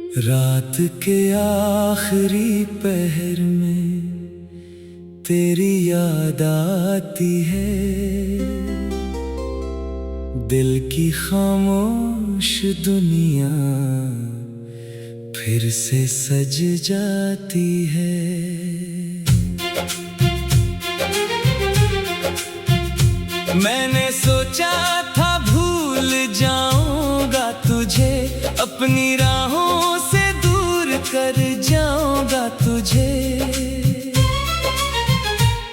रात के आखिरी पहर में तेरी याद आती है, दिल की खामोश दुनिया फिर से सज जाती है। मैंने सोचा था भूल जाऊंगा तुझे, अपनी राहों से दूर कर जाऊंगा तुझे,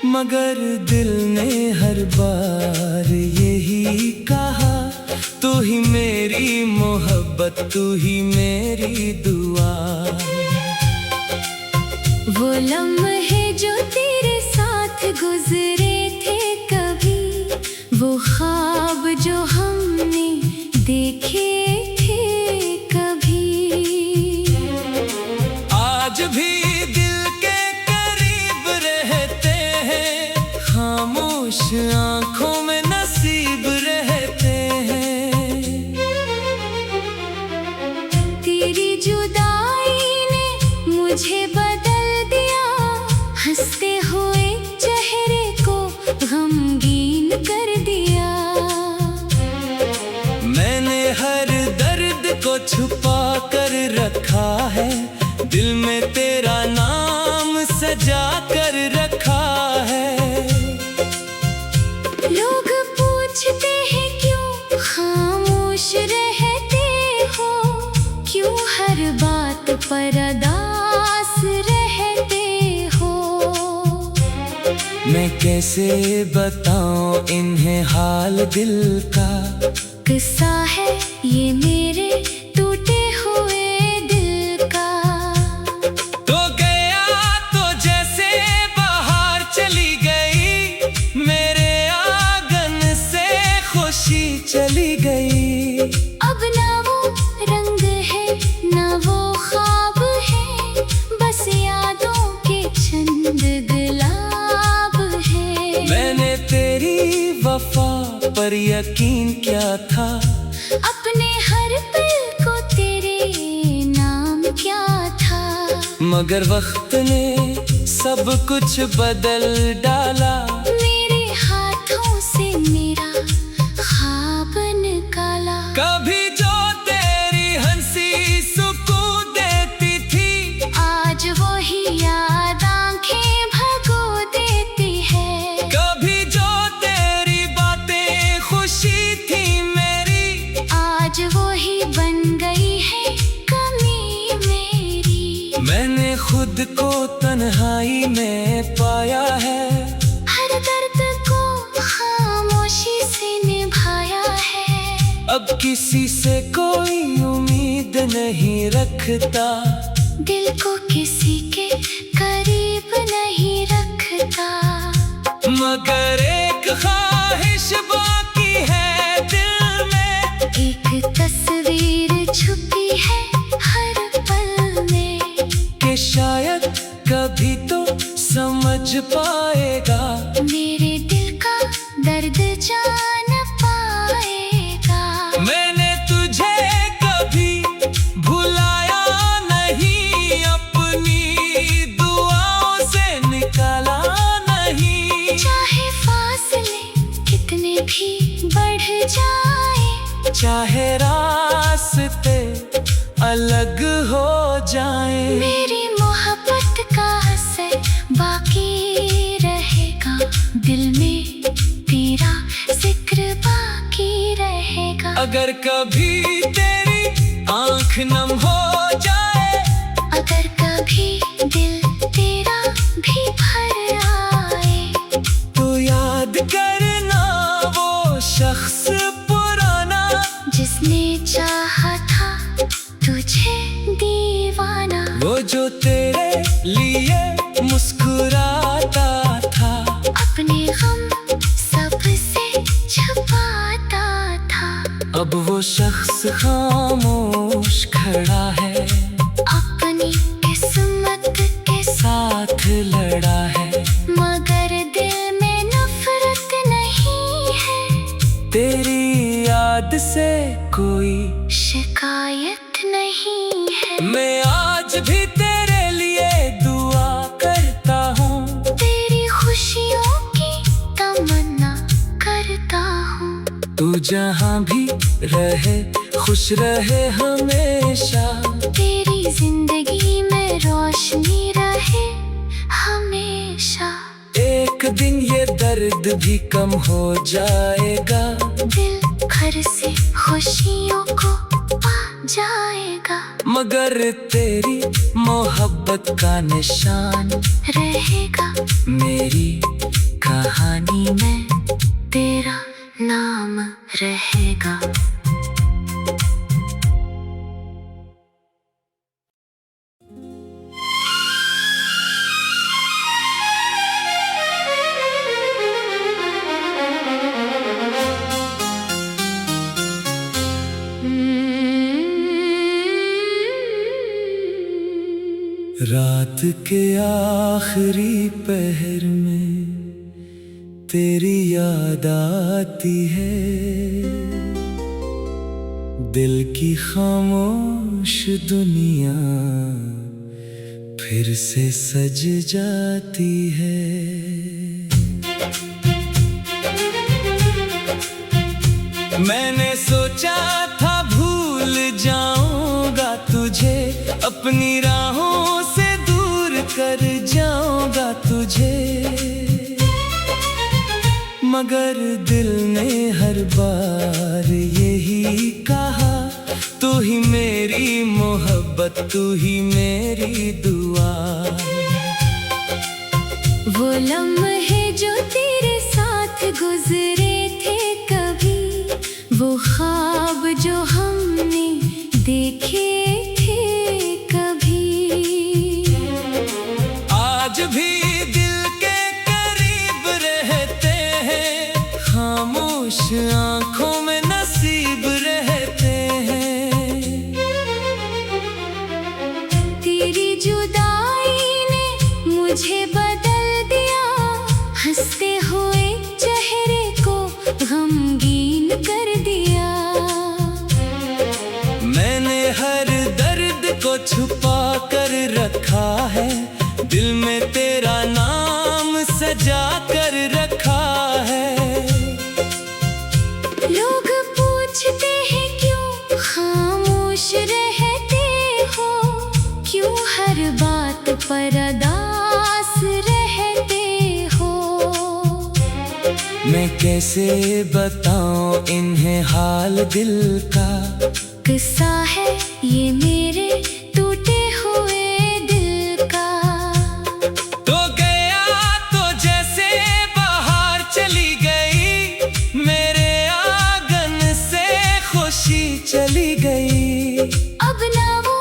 मगर दिल ने हर बार यही कहा, तू ही मेरी मोहब्बत, तू ही मेरी दुआ। वो लम्हे जो तेरे साथ गुजरे थे कभी, वो ख्वाब जो हमने देखे थे कभी, आज भी दिल के करीब रहते हैं, खामोश आंखों में नसीब रहते हैं। तेरी जुदाई ने मुझे बदल दिया, हंसते हुए चेहरे को गमगीन कर दिया। मैंने हर दर्द को छुपा कर रखा है, दिल में तेरा नाम सजा कर रखा है। लोग पूछते हैं क्यों खामोश रहते हो, क्यों हर बात पर उदास रहते हो। मैं कैसे बताऊं इन्हें हाल दिल का, किस्सा है ये मेरे टूटे हुए दिल का। तो गया तो जैसे बाहर चली गई, मेरे आंगन से खुशी चली गई। अब ना वो रंग है ना वो ख्वाब है, बस यादों के चंद गुलाब है। मैंने तेरी वफा पर यकीन किया था, अपने हर पल को तेरे नाम क्या था, मगर वक्त ने सब कुछ बदल डाला। मेरे हाथों से मेरा ख्वाब निकाला। कभी जो तेरी हंसी सुकून देती थी, आज वही याद आंखें भगो देती है। कभी जो तेरी बातें खुशी थी मेरी, आज वही बन गई है कमी मेरी। मैंने खुद को तन्हाई में पाया है, हर दर्द को खामोशी से निभाया है। अब किसी से कोई उम्मीद नहीं रखता, दिल को किसी के करीब नहीं रखता, मगर एक ख्वाहिश बाकी है दिल में, एक तस्वीर छुपी है हर पल में, कि शायद कभी तो समझ पाएगा, मेरे दिल का दर्द जान पाएगा। मैंने तुझे कभी भुलाया नहीं, अपनी दुआओं से निकाला नहीं। चाहे फासले कितने भी बढ़ जाए, चाहे रास्ते अलग हो जाए, मेरी मोहब्बत का असर बाकी रहेगा, दिल में तेरा जिक्र बाकी रहेगा। अगर कभी तेरी आंख नम हो जाए, अगर कभी दिल तेरा भी भर आए, तो याद करना वो शख्स पुराना, जिसने चाहा था तुझे दीवाना। वो जो तेरे लिए मुस्कुराता था, अपने गम सबसे छुपाता था। अब वो शख्स खामोश खड़ा है, अपनी किस्मत के साथ लड़ा है, मगर दिल में नफरत नहीं है। तेरी याद से कोई शिकायत नहीं है। मैं आज भी तेरे लिए दुआ करता हूँ, तेरी खुशियों की तमन्ना करता हूँ। तू जहाँ भी रहे खुश रहे हमेशा, तेरी जिंदगी में रोशनी रहे हमेशा। एक दिन ये दर्द भी कम हो जाएगा, दिल घर से खुशियों को पा जाएगा। मगर तेरी मोहब्बत का निशान रहेगा मेरी कहानी में, तेरा नाम रहेगा। रात के आखिरी पहर में तेरी याद आती है, दिल की खामोश दुनिया फिर से सज जाती है। मैंने सोचा था भूल जाऊंगा तुझे, अपनी राहों से दूर कर जाऊंगा तुझे, मगर दिल ने हर बार यही कहा, तू ही मेरी मोहब्बत, तू ही मेरी दुआ। वो लम्हे जो तेरे साथ गुजरे थे कभी, वो ख्वाब जो हमने देखे थे कभी, आज भी दिल के करीब रहते हैं, खामोश आंखों में नसीब रहते हैं। तेरी जुदाई ने मुझे बदल दिया, हंसते हुए चेहरे को गमगीन कर दिया। मैंने हर दर्द को छुपा कर रखा है, दिल में तेरा नाम सजा कर रखा है। लोग पूछते हैं क्यों खामोश रहते हो, क्यों हर बात पर उदास रहते हो। मैं कैसे बताऊं इन्हें हाल दिल का, किस्सा है ये मेरे टूटे हुए दिल का। तो गया तो जैसे बाहर चली गई, मेरे आंगन से खुशी चली गई। अब ना वो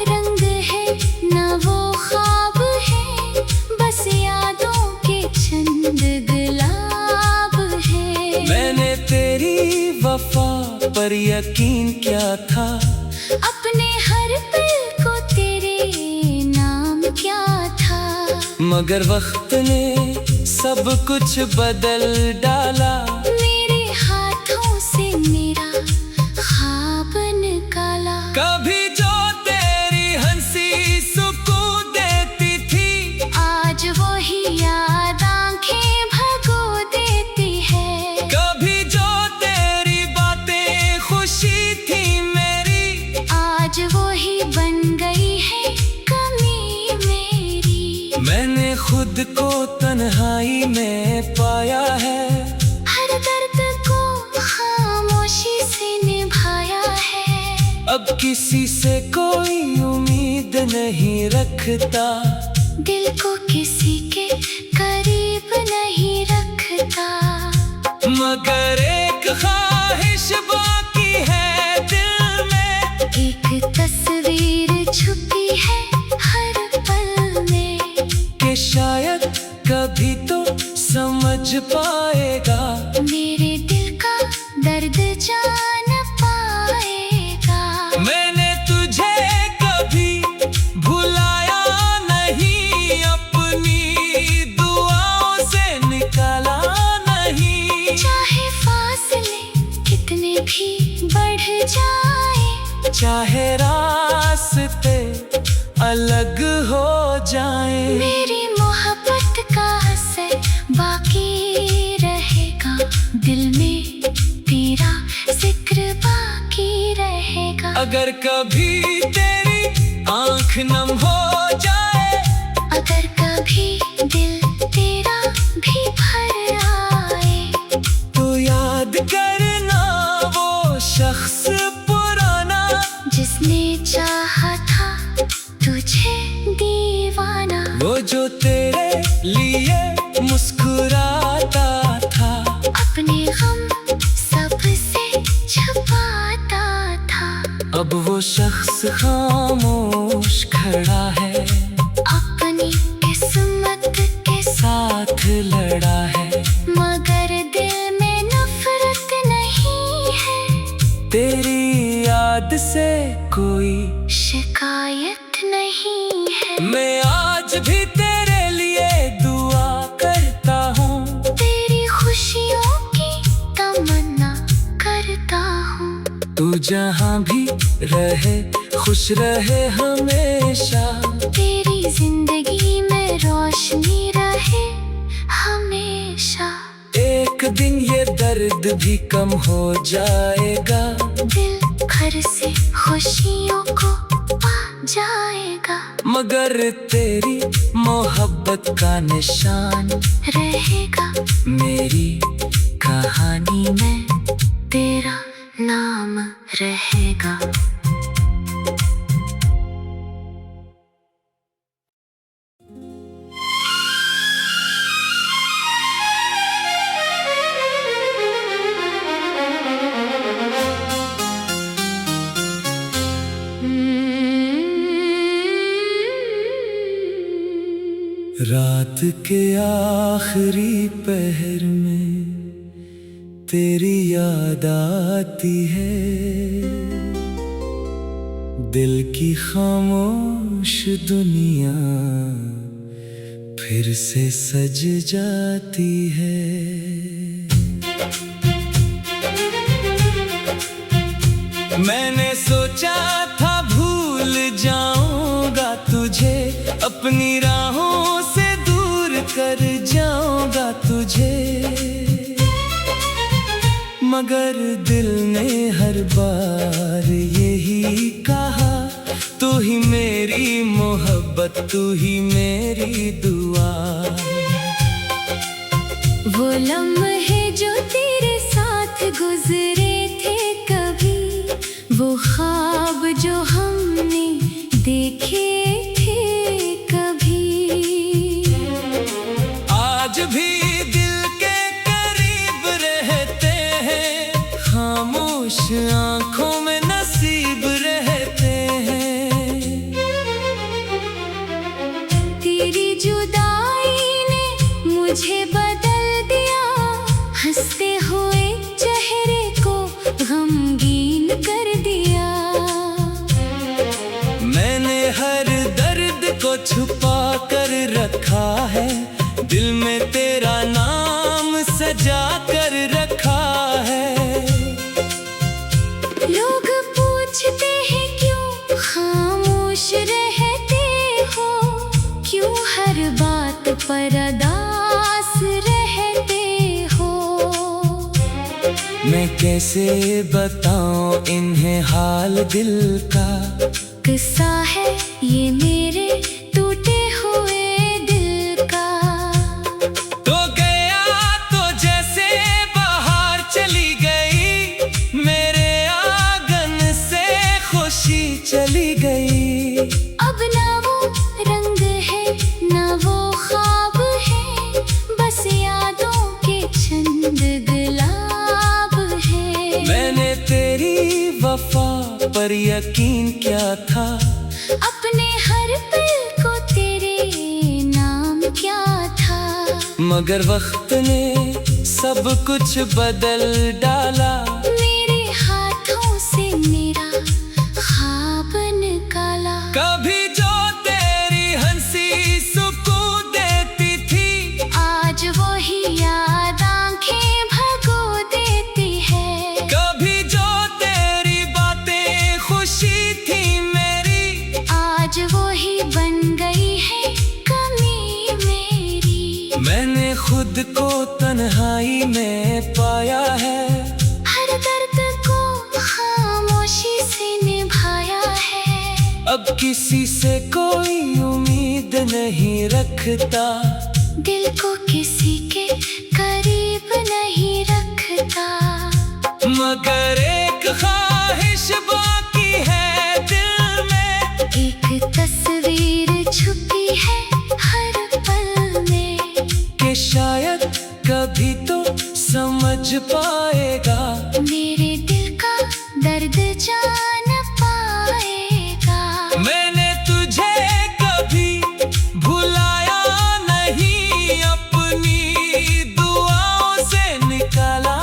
रंग है ना वो ख्वाब है, बस यादों के चंद गुलाब है। मैंने तेरी वफा पर यकीन किया था, अपने हर पल को तेरे नाम क्या था, मगर वक्त ने सब कुछ बदल डाला। मेरे हाथों से मेरा ख्वाब निकाला। कभी जो तेरी हंसी सुकून देती थी, आज वही याद आंखें भगो देती है। कभी जो तेरी बातें खुशी थी मेरी, आज वही बन गई है कमी मेरी। मैंने खुद को तन्हाई में पाया है, हर दर्द को खामोशी से निभाया है। अब किसी से कोई उम्मीद नहीं रखता, दिल को किसी के करीब नहीं रखता, मगर एक ख्वाहिश बाकी है दिल में, एक तस्वीर छुपी है हर पल में, कि शायद कभी तो समझ पाएगा, मेरे दिल का दर्द जान पाएगा। मैंने तुझे कभी भुलाया नहीं, अपनी दुआओं से निकाला नहीं। चाहे फासले कितने भी बढ़ जाए, चाहे रास्ते अलग हो जाएं, मेरी मोहब्बत का असर बाकी रहेगा, दिल में तेरा जिक्र बाकी रहेगा। अगर कभी तेरी आंख नम हो जाए, अगर कभी दिल तेरा भी भर आए, तो याद करना वो शख्स पुराना जिसने चाहा था तुझे दीवाना। वो जो तेरे लिए मुस्कुराता था, अपने गम सबसे छुपाता था। अब वो शख्स खामोश खड़ा है, अपनी किस्मत के साथ लड़ा है। मगर दिल में नफरत नहीं है, तेरी याद से कोई शिकायत नहीं है। मैं आज भी तेरे लिए दुआ करता हूँ, तेरी खुशियों की तमन्ना करता हूँ। तू जहाँ भी रहे खुश रहे हमेशा, तेरी जिंदगी में रोशनी रहे हमेशा। एक दिन ये दर्द भी कम हो जाएगा, दिल घर से खुशियों को पा जाएगा। मगर तेरी मोहब्बत का निशान रहेगा मेरी कहानी में, तेरा नाम रहेगा। रात के आखिरी पहर में तेरी याद आती है, दिल की खामोश दुनिया फिर से सज जाती है। मैंने सोचा था भूल जाऊंगा तुझे, अपनी राहों से दूर कर जाऊंगा तुझे, मगर दिल ने हर बार यही कहा, तू ही मेरी मोहब्बत, तू ही मेरी दुआ। वो लम्हे जो तेरे साथ गुजरे थे कभी, वो ख्वाब जो हमने देखे थे कभी, आज भी दिल के करीब रहते हैं, खामोश आंखों में नसीब रहते हैं। तेरी जुदाई ने मुझे बदल दिया, हंसते हुए चेहरे को गमगीन कर दिया। मैंने हर दर्द को छुपा कर रखा है, दिल में तेरा नाम सजा कर रखा है। लोग पूछते हैं क्यों खामोश रहते हो, क्यों हर बात पर उदास रहते हो। मैं कैसे बताऊं इन्हें हाल दिल का, किस्सा है ये मेरे टूटे हुए दिल का। तो गया तो जैसे बाहर चली गई, मेरे आंगन से खुशी चली गई। अब ना वो रंग है ना वो ख्वाब है, बस यादों के चंद गुलाब है। मैंने तेरी वफा पर यकीन क्या था, अपने हर पल को तेरे नाम क्या था। मगर वक्त ने सब कुछ बदल डाला, मेरे हाथों से मेरा ख्वाब निकाला। कभी जो तेरी हंसी सुकून देती थी, आज वही याद आंखें भगो देती है। कभी जो तेरी बातें खुशी खुद को तन्हाई में पाया है। हर दर्द को खामोशी से निभाया है। अब किसी से कोई उम्मीद नहीं रखता, दिल को किसी के करीब नहीं रखता। मगर एक ख्वाहिश बाकी है दिल में, एक तस्वीर छुपी है हर पल में, कि शायद कभी तो समझ पाएगा, मेरे दिल का दर्द जान पाएगा। मैंने तुझे कभी भुलाया नहीं, अपनी दुआओं से निकाला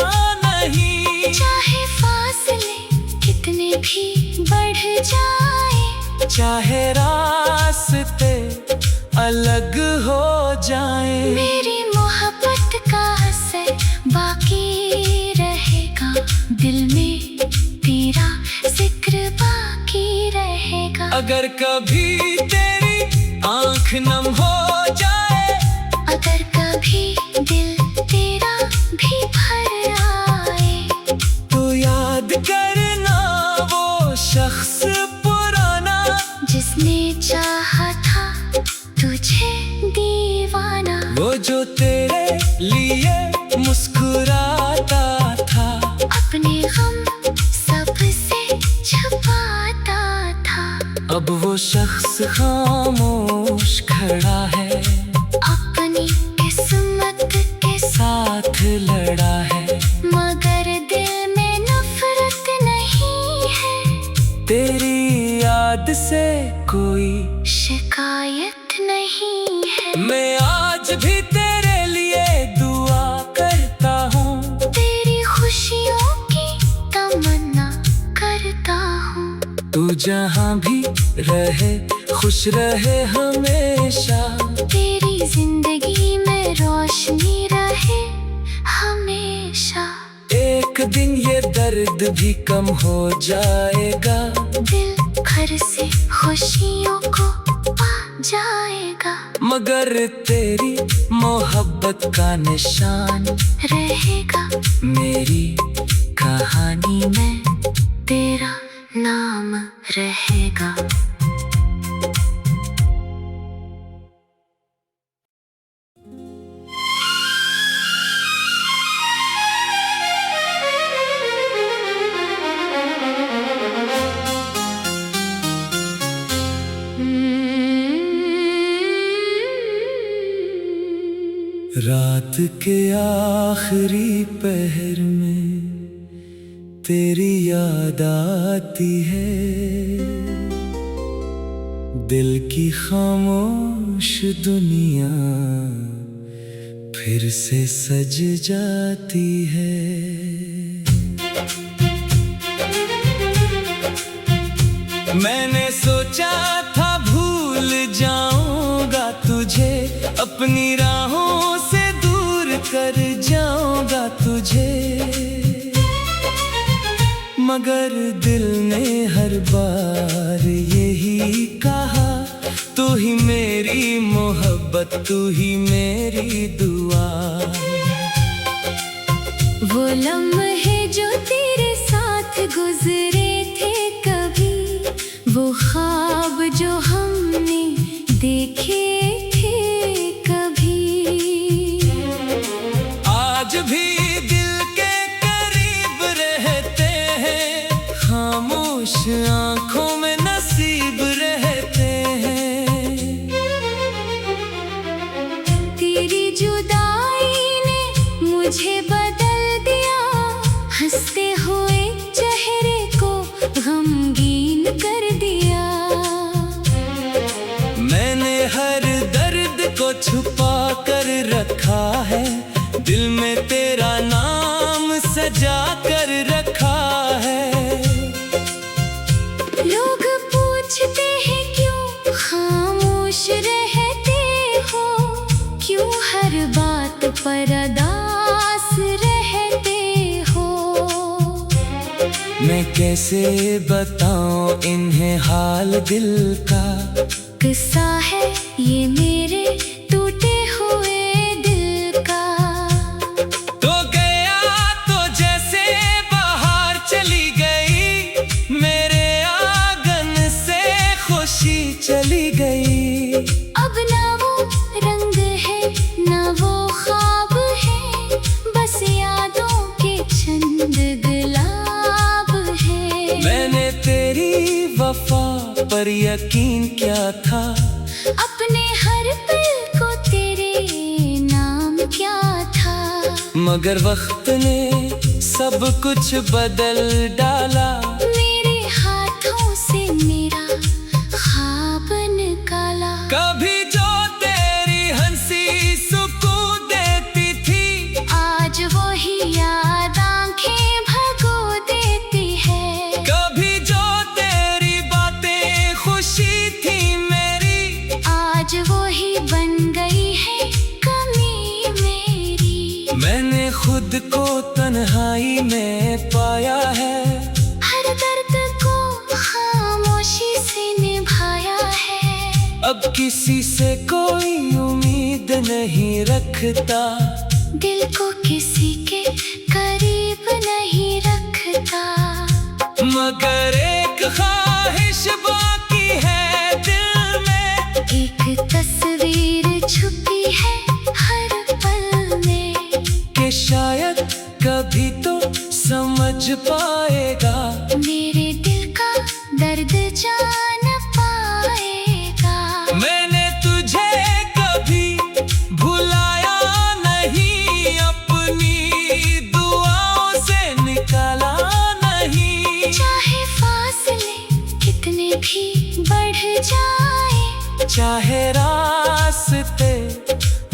नहीं। चाहे फासले कितने भी बढ़ जाए, चाहे रास्ते अलग हो जाए, मेरी मोहब्बत का असर बाकी रहेगा। दिल में तेरा जिक्र बाकी रहेगा। अगर कभी तेरी आंख नम हो जाए, अगर कभी दिल तेरा भी भर आए, तो याद करना वो शख्स पुराना, जिसने चाहा था तुझे दीवाना। वो जो तेरे लिए मुस्कुराता था, अपने गम सबसे छुपाता था। अब वो शख्स खामोश खड़ा है, अपनी किस्मत के साथ लड़ा है। मगर दिल में नफरत नहीं है, तेरी याद से कोई शिकायत नहीं है। मैं आज भी तेरे लिए दुआ करता हूँ, तेरी खुशियों की तमन्ना करता हूँ। तू जहाँ भी रहे खुश रहे हमेशा, तेरी जिंदगी में रोशनी रहे हमेशा। एक दिन ये दर्द भी कम हो जाएगा, दिल घर से खुशियों को पा जाएगा। मगर तेरी मोहब्बत का निशान रहेगा मेरी कहानी में, तेरा नाम रहेगा। रात के आखिरी पहर में तेरी याद आती है, दिल की खामोश दुनिया फिर से सज जाती है। मैंने सोचा था भूल जाऊंगा तुझे, अपनी राहों से दूर कर जाऊंगा तुझे, मगर दिल ने हर बार यही कहा, तू ही मेरी मोहब्बत, तू ही मेरी दुआ। वो लम्हे जो तेरे साथ गुजरे थे कभी, वो ख्वाब जो हमने देखे थे कभी, आज भी दिल के करीब रहते हैं, खामोश आंखों में नसीब रहते हैं। तेरी जुदाई ने मुझे बदल दिया, हंसते हुए चेहरे को गमगीन कर दिया। मैंने हर दर्द को छुपा कर रखा है, दिल में तेरा नाम सजा कर रखा है। लोग पूछते हैं क्यों खामोश रहते हो, क्यों हर बात पर उदास रहते हो। मैं कैसे बताऊं इन्हें हाल दिल का, किस्सा है ये मेरे टूटे हुए दिल का। पर यकीन क्या था। अपने हर पल को तेरे नाम क्या था। मगर वक्त ने सब कुछ बदल डाला। मेरे हाथों से मेरा ख्वाब निकाला। कभी जो तेरी हंसी सुकून देती थी, आज वही याद आंखें भगो देती है। कभी जो तेरी बातें खुशी थी मेरी, आज वही बन गई है कमी मेरी। मैंने खुद को तन्हाई में पाया है। हर दर्द को खामोशी से निभाया है। अब किसी से कोई उम्मीद नहीं रखता। दिल को किसी के करीब नहीं रखता। मगर एक ख्वाहिश बाकी है दिल में, एक तस्वीर छुपी है हर पल में, कि शायद कभी तो समझ पाएगा। मेरे दिल का दर्द जान पाएगा। मैंने तुझे कभी भुलाया नहीं, अपनी दुआओं से निकाला नहीं। चाहे फासले कितने भी बढ़ जाए, चाहे रास्ते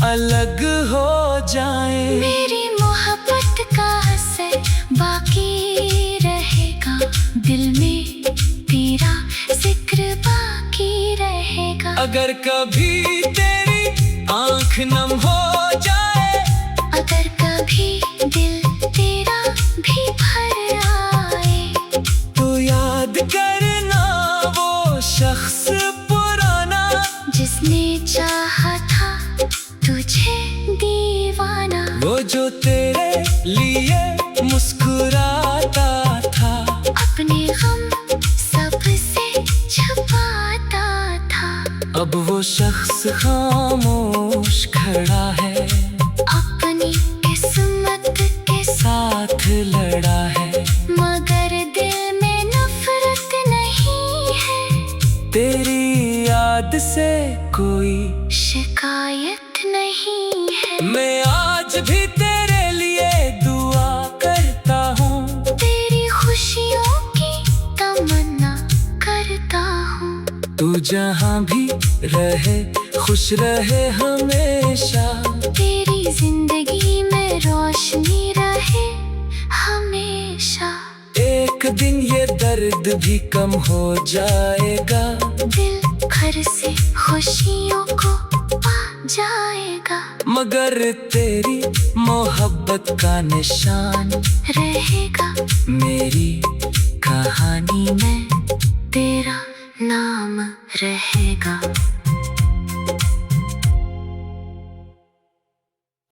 अलग हो जाए, मेरी मोहब्बत का असर बाकी रहेगा। दिल में तेरा जिक्र बाकी रहेगा। अगर कभी तेरी आंख नम हो जाए, अगर कभी दिल तेरा भी भर आए, तो याद करना वो शख्स पुराना, जिसने चाहा था तुझे दीवाना। वो जो तेरे लिए मुस्कुराता था, अपने गम सबसे छुपाता था। अब वो शख्स खामोश खड़ा है, अपनी किस्मत के साथ लड़ा है। मगर दिल में नफरत नहीं है, तेरी याद से कोई शिकायत नहीं है। मैं आज भी तेरे लिए दुआ करता हूँ, तेरी खुशियों की तमन्ना करता हूँ। तू जहाँ भी रहे खुश रहे हमेशा। तेरी जिंदगी में रोशनी रहे हमेशा। एक दिन ये दर्द भी कम हो जाएगा, दिल घर से खुशियों को पा जाएगा। मगर तेरी मोहब्बत का निशान रहेगा मेरी कहानी में, तेरा नाम रहेगा।